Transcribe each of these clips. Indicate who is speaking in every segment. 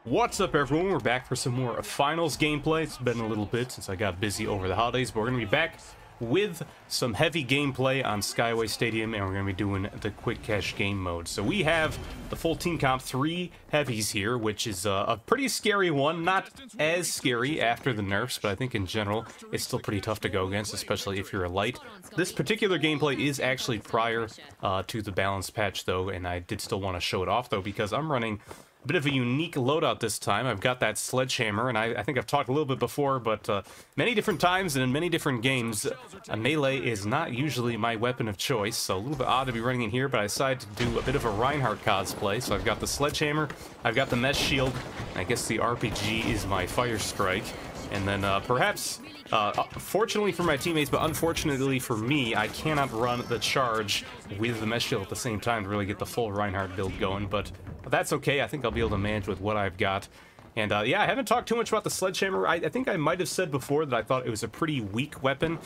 Speaker 1: What's up, everyone? We're back for some more finals gameplay. It's been a little bit since I got busy over the holidays, but we're going to be back with some heavy gameplay on Skyway Stadium, and we're going to be doing the quick cash game mode. So we have the full team comp, 3 heavies here, which is a pretty scary one. Not as scary after the nerfs, but I think in general it's still pretty tough to go against, especially if you're a light. This particular gameplay is actually prior to the balance patch, though, and I did still want to show it off, though, because I'm running a bit of a unique loadout this time. I've got that sledgehammer, and I think I've talked a little bit before, but many different times and in many different games, a melee is not usually my weapon of choice, so a little bit odd to be running in here, but I decided to do a bit of a Reinhardt cosplay. So I've got the sledgehammer, I've got the mesh shield, and I guess the RPG is my fire strike, and then perhaps, fortunately for my teammates, but unfortunately for me, I cannot run the charge with the mesh shield at the same time to really get the full Reinhardt build going, but that's okay. I think I'll be able to manage with what I've got. And yeah, I haven't talked too much about the sledgehammer. I think I might have said before that I thought it was a pretty weak weapon,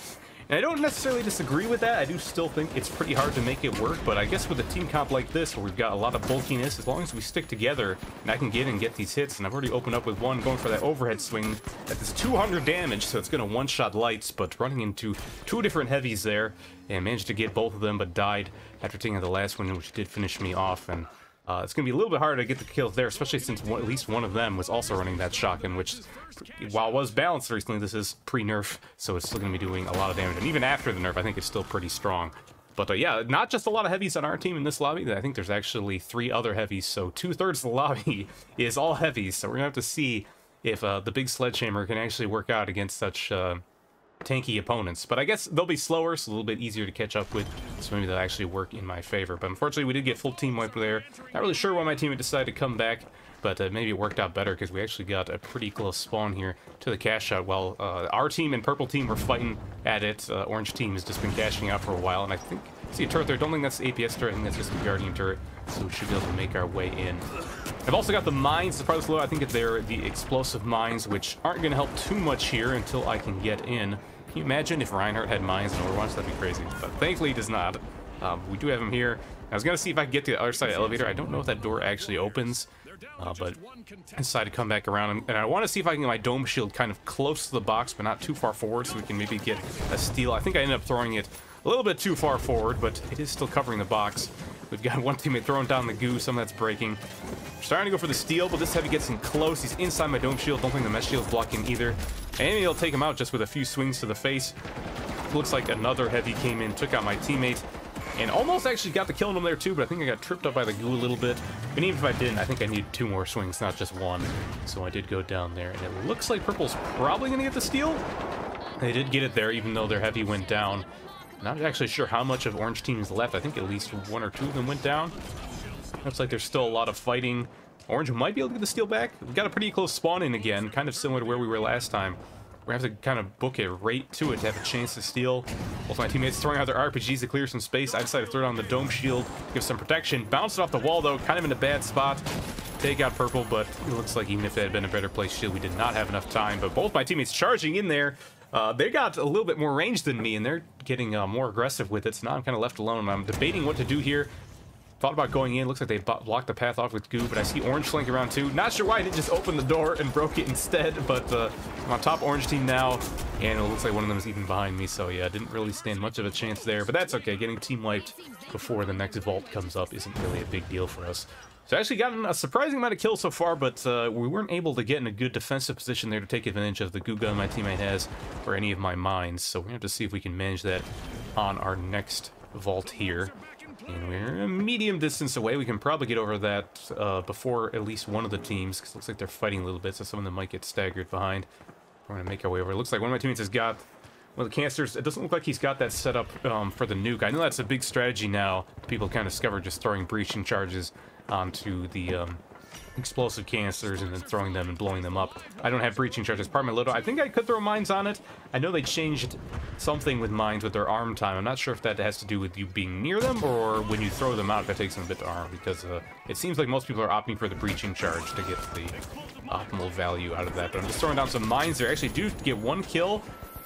Speaker 1: and I don't necessarily disagree with that. I do still think it's pretty hard to make it work, but I guess with a team comp like this, where we've got a lot of bulkiness, as long as we stick together, and I can get in and get these hits, and I've already opened up with one, going for that overhead swing that does 200 damage, so it's going to one-shot lights, but running into 2 different heavies there, and managed to get both of them, but died after taking the last one, which did finish me off. And it's going to be a little bit harder to get the kills there, especially since at least one of them was also running that shotgun, which, while it was balanced recently, this is pre-nerf, so it's still going to be doing a lot of damage. And even after the nerf, I think it's still pretty strong. But yeah, not just a lot of heavies on our team in this lobby. I think there's actually 3 other heavies, so 2/3 of the lobby is all heavies. So we're going to have to see if the big sledgehammer can actually work out against such tanky opponents. But I guess they'll be slower, so a little bit easier to catch up with, so maybe they'll actually work in my favor. But unfortunately, we did get full team wipe there. Not really sure why my team decided to come back, but maybe it worked out better because we actually got a pretty close spawn here to the cash out. While our team and purple team were fighting at it, orange team has just been cashing out for a while, and I think, see a turret there. Don't think that's the APS turret. I think that's just a guardian turret, so we should be able to make our way in. I've also got the mines, the price low. I think they're the explosive mines, which aren't going to help too much here until I can get in. Can you imagine if Reinhardt had mines in Overwatch? That'd be crazy. But thankfully he does not. We do have him here. I was going to see if I could get to the other side of the elevator. I don't know if that door actually opens, but I decided to come back around. And I want to see if I can get my dome shield kind of close to the box, but not too far forward, so we can maybe get a steal. I think I ended up throwing it a little bit too far forward, but it is still covering the box. We've got one teammate throwing down the goo, some of that's breaking. We're starting to go for the steal, but this heavy gets in close. He's inside my dome shield. Don't think the mesh shield's blocking either. And he'll take him out just with a few swings to the face. Looks like another heavy came in, took out my teammate, and almost actually got the kill on him there too, but I think I got tripped up by the goo a little bit. And even if I didn't, I think I needed 2 more swings, not just 1. So I did go down there, and it looks like purple's probably going to get the steal. They did get it there, even though their heavy went down. Not actually sure how much of orange team is left. I think at least 1 or 2 of them went down. Looks like there's still a lot of fighting. Orange might be able to get the steal back. We've got a pretty close spawn in again, kind of similar to where we were last time. We're going to have to kind of book it right to it to have a chance to steal. Both my teammates throwing out their RPGs to clear some space. I decided to throw down the dome shield, give some protection. Bounce it off the wall, though, kind of in a bad spot. Take out purple, but it looks like even if it had been a better place shield, we did not have enough time. But both my teammates charging in there. They got a little bit more range than me, and they're getting more aggressive with it, so now I'm kind of left alone. I'm debating what to do here. Thought about going in. Looks like they blocked the path off with goo, but I see orange flanking around too. Not sure why I didn't just open the door and broke it instead, but I'm on top orange team now, and it looks like one of them is even behind me, so yeah, didn't really stand much of a chance there, but that's okay. Getting team wiped before the next vault comes up isn't really a big deal for us. So I actually gotten a surprising amount of kills so far, but we weren't able to get in a good defensive position there to take advantage of the goo gun my teammate has or any of my mines. So we're going to have to see if we can manage that on our next vault here. And we're a medium distance away. We can probably get over that before at least one of the teams, because it looks like they're fighting a little bit, so some of them might get staggered behind. We're going to make our way over. It looks like one of my teammates has got one of the canisters. It doesn't look like he's got that set up for the nuke. I know that's a big strategy now. People kind of discovered just throwing breaching charges onto the explosive canisters and then throwing them and blowing them up. I don't have breaching charges. Part of my loadout. I think I could throw mines on it. I know they changed something with mines with their arm time. I'm not sure if that has to do with you being near them or when you throw them out, if that takes them a bit to arm, because it seems like most people are opting for the breaching charge to get the optimal value out of that. But I'm just throwing down some mines there. Actually do get 1 kill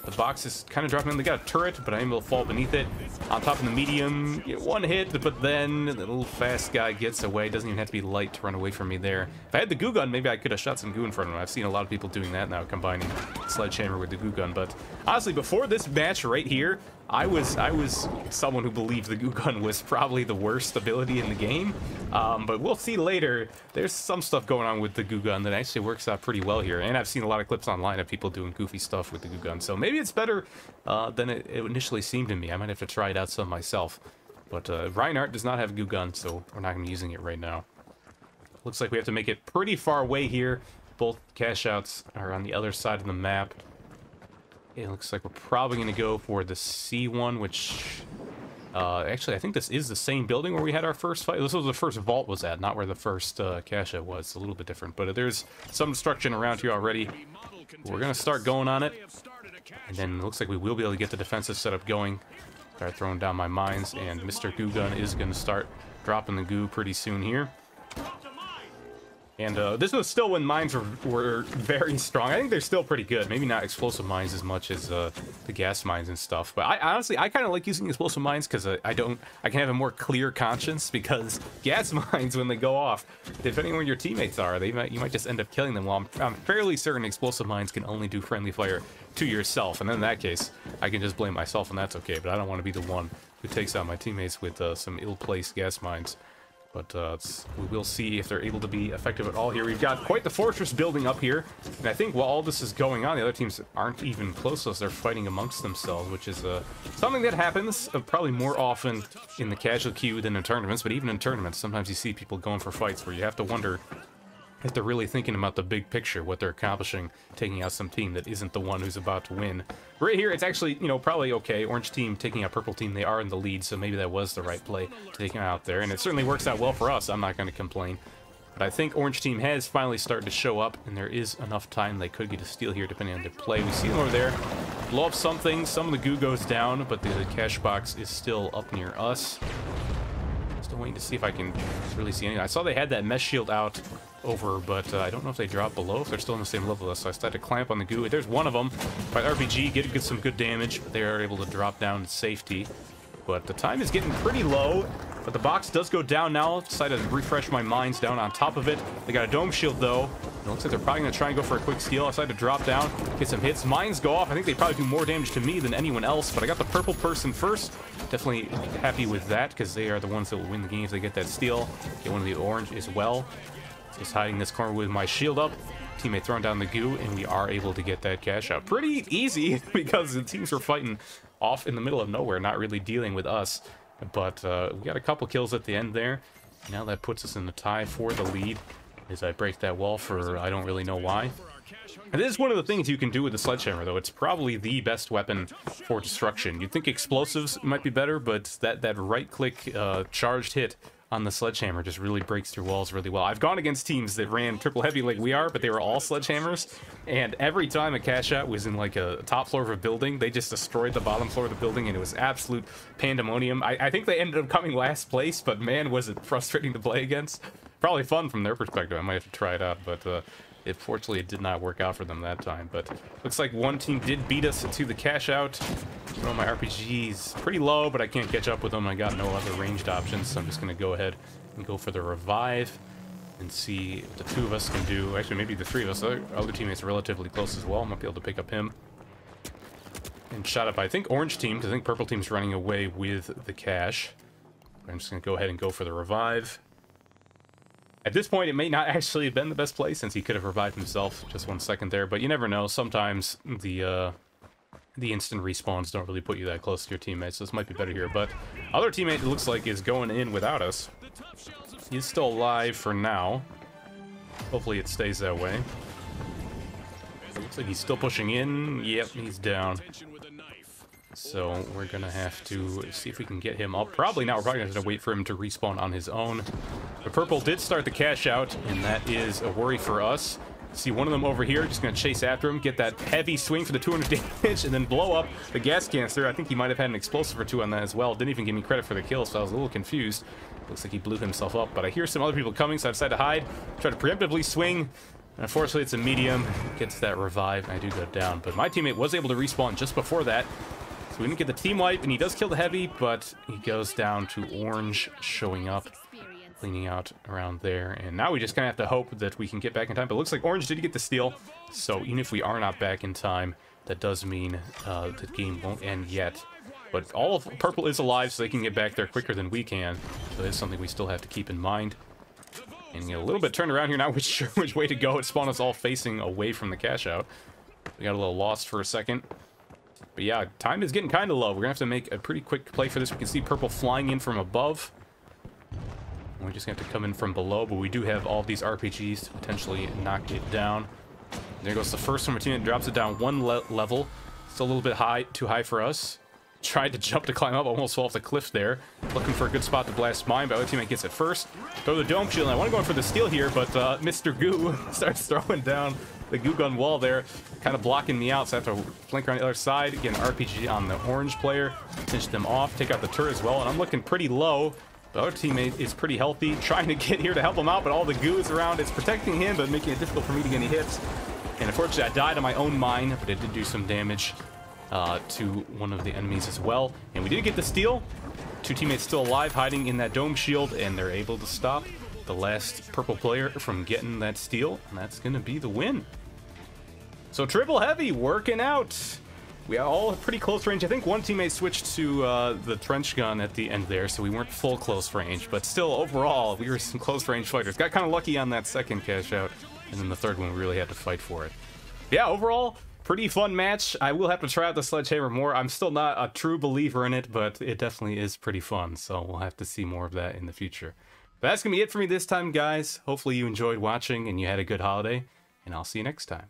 Speaker 1: The box is kind of dropping in. They got a turret, but I'm able to fall beneath it. On top of the medium, get one hit, but then the little fast guy gets away. Doesn't even have to be light to run away from me there. If I had the goo gun, maybe I could have shot some goo in front of him. I've seen a lot of people doing that now, combining sledgehammer with the goo gun. But honestly, before this match right here, I was someone who believed the goo gun was probably the worst ability in the game. But we'll see later. There's some stuff going on with the goo gun that actually works out pretty well here. And I've seen a lot of clips online of people doing goofy stuff with the goo gun. So maybe it's better than it initially seemed to me. I might have to try it out some myself. But Reinhardt does not have a goo gun, so we're not going to be using it right now. Looks like we have to make it pretty far away here. Both cash outs are on the other side of the map. It looks like we're probably going to go for the C one, which... actually, I think this is the same building where we had our first fight. This was the first vault was at, not where the first cache out was. It's a little bit different, but there's some destruction around here already. We're going to start going on it, and then it looks like we will be able to get the defensive setup going. Start throwing down my mines, and Mr. Goo Gun is going to start dropping the goo pretty soon here. And this was still when mines were very strong. I think they're still pretty good. Maybe not explosive mines as much as the gas mines and stuff. But I honestly kind of like using explosive mines because I can have a more clear conscience. Because gas mines, when they go off, depending on where your teammates are, you might just end up killing them. While I'm fairly certain explosive mines can only do friendly fire to yourself. And then in that case, I can just blame myself, and that's okay. But I don't want to be the one who takes out my teammates with some ill-placed gas mines. But we will see if they're able to be effective at all here. We've got quite the fortress building up here. And I think while all this is going on, the other teams aren't even close to us. They're fighting amongst themselves, which is something that happens probably more often in the casual queue than in tournaments. But even in tournaments, sometimes you see people going for fights where you have to wonder if they're really thinking about the big picture, what they're accomplishing, taking out some team that isn't the one who's about to win. Right here, it's actually, probably okay. Orange team taking out purple team, they are in the lead, so maybe that was the right play to take him out there. And it certainly works out well for us. I'm not going to complain. But I think orange team has finally started to show up, and there is enough time they could get a steal here, depending on their play. We see them over there. Blow up something. Some of the goo goes down, but the cash box is still up near us. Still waiting to see if I can really see anything. I saw they had that mesh shield out over, but I don't know if they drop below, if they're still on the same level as us. So I started to clamp on the goo. There's one of them. By RPG, get some good damage, but they are able to drop down to safety. But the time is getting pretty low, but the box does go down now. Decided to refresh my mines down on top of it. They got a dome shield, though. It looks like they're probably going to try and go for a quick steal. I decided to drop down, get some hits. Mines go off. I think they probably do more damage to me than anyone else, but I got the purple person first. Definitely happy with that, because they are the ones that will win the game if they get that steal. Get one of the orange as well. Just hiding this corner with my shield up. Teammate throwing down the goo, and we are able to get that cash out. Pretty easy, because the teams were fighting off in the middle of nowhere, not really dealing with us. But we got a couple kills at the end there. Now that puts us in the tie for the lead, as I break that wall for I don't really know why. And this is one of the things you can do with the sledgehammer, though. It's probably the best weapon for destruction. You'd think explosives might be better, but that right-click charged hit on the sledgehammer just really breaks through walls really well. I've gone against teams that ran triple heavy like we are, but they were all sledgehammers, and every time a cash out was in like a top floor of a building, they just destroyed the bottom floor of the building, and it was absolute pandemonium. I think they ended up coming last place, but man, was it frustrating to play against. Probably fun from their perspective. I might have to try it out, but fortunately it did not work out for them that time. But looks like one team did beat us to the cash out. Well, my RPG's pretty low, but I can't catch up with them. I got no other ranged options, so I'm just going to go ahead and go for the revive and see what the two of us can do. Actually, maybe the three of us. Other teammates are relatively close as well. I might be able to pick up him. And shot up, I think, orange team, because I think purple team's running away with the cash. I'm just going to go ahead and go for the revive. At this point, it may not actually have been the best play, since he could have revived himself just 1 second there, but you never know. Sometimes the instant respawns don't really put you that close to your teammates, so this might be better here. But other teammate, it looks like, is going in without us. He's still alive for now. Hopefully it stays that way. Looks like he's still pushing in. Yep, he's down. So we're going to have to see if we can get him up. Probably not. We're probably going to have to wait for him to respawn on his own. But purple did start the cash out, and that is a worry for us. See one of them over here, just going to chase after him, get that heavy swing for the 200 damage, and then blow up the gas canister. I think he might have had an explosive or two on that as well. Didn't even give me credit for the kill, so I was a little confused. Looks like he blew himself up, but I hear some other people coming, so I decided to hide. Try to preemptively swing. And unfortunately, it's a medium. Gets that revive, and I do go down. But my teammate was able to respawn just before that. So we didn't get the team wipe, and he does kill the heavy, but he goes down to orange showing up, cleaning out around there. And now we just kind of have to hope that we can get back in time. But it looks like orange did get the steal. So even if we are not back in time, that does mean the game won't end yet. But all of purple is alive, so they can get back there quicker than we can. So that's something we still have to keep in mind. And a little bit turned around here, not sure which way to go. It spawned us all facing away from the cash out. We got a little lost for a second. But yeah, time is getting kind of low. We're going to have to make a pretty quick play for this. We can see purple flying in from above. We're just going to have to come in from below, but we do have all of these RPGs to potentially knock it down. There goes the first one. Our teammate drops it down one level. Still a little bit high, too high for us. Tried to jump to climb up, almost fell off the cliff there. Looking for a good spot to blast mine, but our teammate gets it first. Throw the dome shield, and I want to go in for the steal here, but Mr. Goo starts throwing down the goo gun wall there, kind of blocking me out, so I have to flank around the other side, get an RPG on the orange player, finish them off, take out the turret as well, and I'm looking pretty low. The other teammate is pretty healthy, trying to get here to help him out, but all the goo is around. It's protecting him, but making it difficult for me to get any hits. And unfortunately, I died on my own mine, but it did do some damage to one of the enemies as well. And we did get the steal. Two teammates still alive, hiding in that dome shield, and they're able to stop the last purple player from getting that steal, and that's going to be the win. So triple heavy working out. We are all pretty close range. I think one teammate switched to the trench gun at the end there, so we weren't full close range, but still overall we were some close range fighters. Got kind of lucky on that second cash out, and then the third one we really had to fight for it. Yeah, overall pretty fun match. I will have to try out the sledgehammer more. I'm still not a true believer in it, but it definitely is pretty fun, so we'll have to see more of that in the future. But that's gonna be it for me this time, guys. Hopefully you enjoyed watching and you had a good holiday, and I'll see you next time.